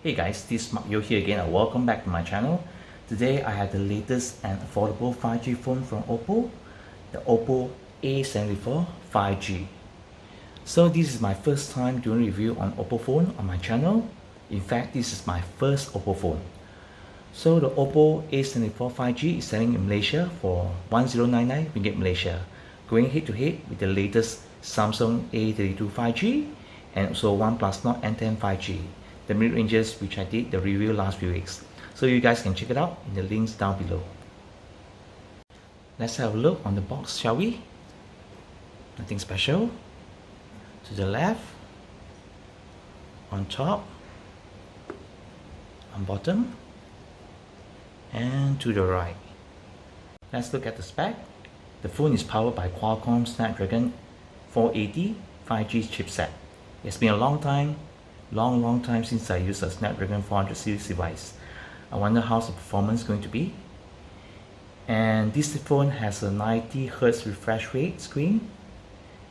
Hey guys, this is Mark Yo here again and welcome back to my channel. Today I have the latest and affordable 5G phone from OPPO, the OPPO A74 5G. So this is my first time doing a review on OPPO phone on my channel. In fact, this is my first OPPO phone. So the OPPO A74 5G is selling in Malaysia for 1099 ringgit Malaysia, going head to head with the latest Samsung A32 5G and also Oneplus Nord N10 5G. The mid-ranges which I did the review last few weeks. So you guys can check it out in the links down below. Let's have a look on the box, shall we? Nothing special. To the left, on top, on bottom, and to the right. Let's look at the spec. The phone is powered by Qualcomm Snapdragon 480 5G chipset. It's been a long time since I used a Snapdragon 400 series device. I wonder how's the performance going to be. And this phone has a 90Hz refresh rate screen,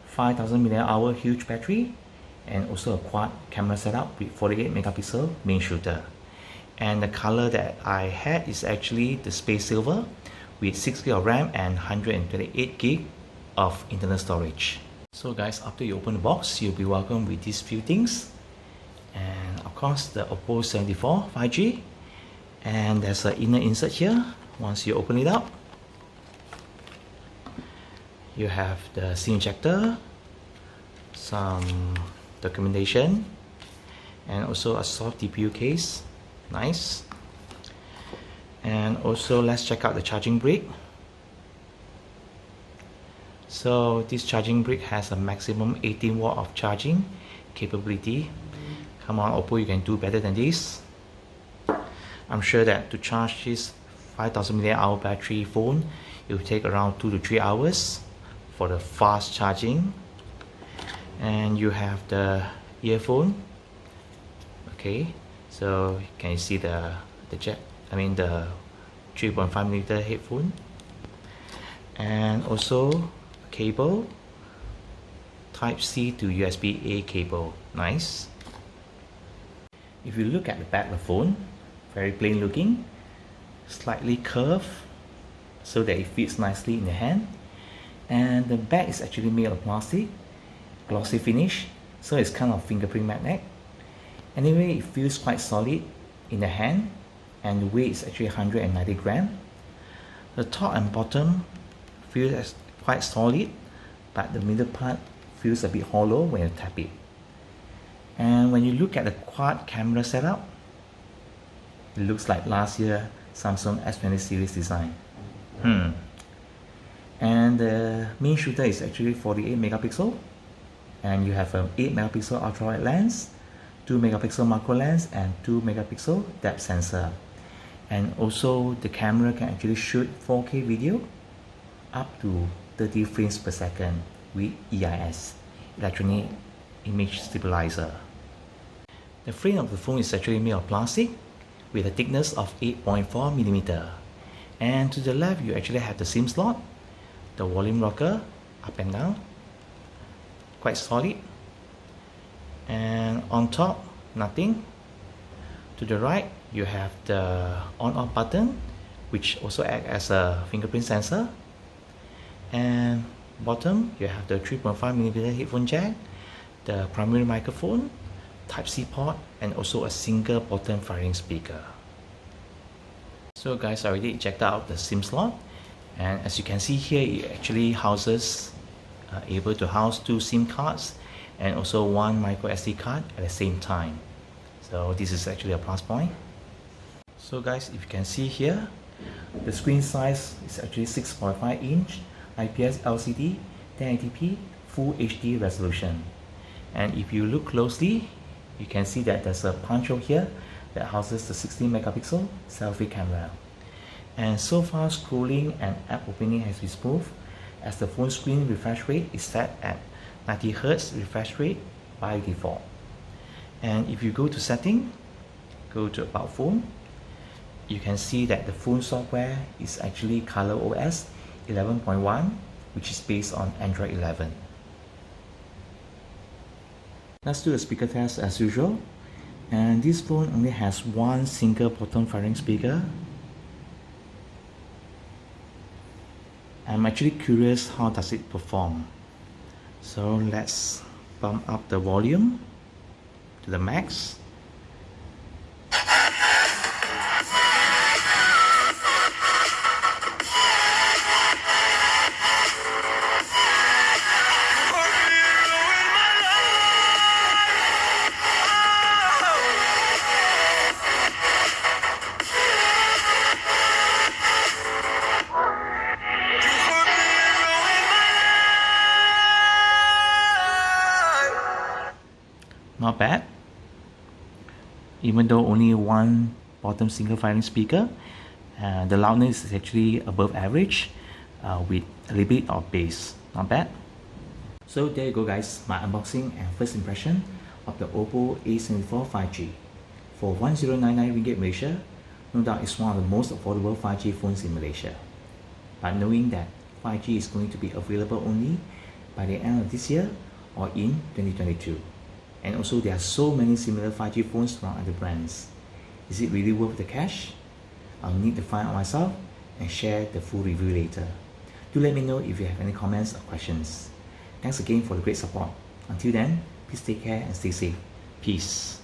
5000 mAh huge battery, and also a quad camera setup with 48 megapixel main shooter. And the color that I had is actually the space silver with 6GB of RAM and 128GB of internal storage. So guys, after you open the box, you'll be welcomed with these few things. And of course the OPPO 74 5G, and there's an inner insert here. Once you open it up, you have the SIM ejector, some documentation, and also a soft TPU case. Nice. And also let's check out the charging brick. So this charging brick has a maximum 18 watt of charging capability. Come on OPPO, you can do better than this. I'm sure that to charge this 5000 mAh battery phone, it will take around 2 to 3 hours for the fast charging. And you have the earphone. Okay, so can you see the jack? I mean the 3.5mm headphone, and also cable, Type-C to USB-A cable. Nice. If you look at the back of the phone, very plain looking, slightly curved so that it fits nicely in the hand. And the back is actually made of plastic, glossy finish, so it's kind of fingerprint magnet. Anyway, it feels quite solid in the hand, and the weight is actually 190 grams. The top and bottom feels quite solid, but the middle part feels a bit hollow when you tap it. And when you look at the quad camera setup, it looks like last year Samsung S20 series design. And the main shooter is actually 48 megapixel, and you have an 8 megapixel ultra wide lens, 2 megapixel macro lens, and 2 megapixel depth sensor. And also the camera can actually shoot 4K video up to 30 frames per second with EIS, electronic image stabilizer. The frame of the phone is actually made of plastic with a thickness of 8.4mm. And to the left, you actually have the SIM slot, the volume rocker up and down, quite solid. And on top, nothing. To the right, you have the on-off button, which also acts as a fingerprint sensor. And bottom, you have the 3.5mm headphone jack, the primary microphone, Type-C port, and also a single bottom firing speaker. So guys, I already checked out the SIM slot, and as you can see here, it actually able to house 2 SIM cards and also 1 micro SD card at the same time. So this is actually a plus point. So guys, if you can see here, the screen size is actually 6.5 inch IPS LCD 1080p Full HD resolution. And if you look closely, you can see that there's a punch hole here that houses the 16 megapixel selfie camera. And so far, scrolling and app opening has been smooth, as the phone screen refresh rate is set at 90Hz refresh rate by default. And if you go to setting, go to about phone, you can see that the phone software is actually ColorOS 11.1, which is based on Android 11. Let's do a speaker test as usual. And this phone only has one single bottom firing speaker. I'm actually curious how does it perform. So let's bump up the volume to the max. Not bad. Even though only one bottom single firing speaker, the loudness is actually above average with a little bit of bass. Not bad. So there you go guys, my unboxing and first impression of the OPPO A74 5G. For 1099 ringgit Malaysia, no doubt it's one of the most affordable 5G phones in Malaysia. But knowing that 5G is going to be available only by the end of this year or in 2022. And also there are so many similar 5G phones from other brands. Is it really worth the cash? I'll need to find out myself and share the full review later. Do let me know if you have any comments or questions. Thanks again for the great support. Until then, please take care and stay safe. Peace.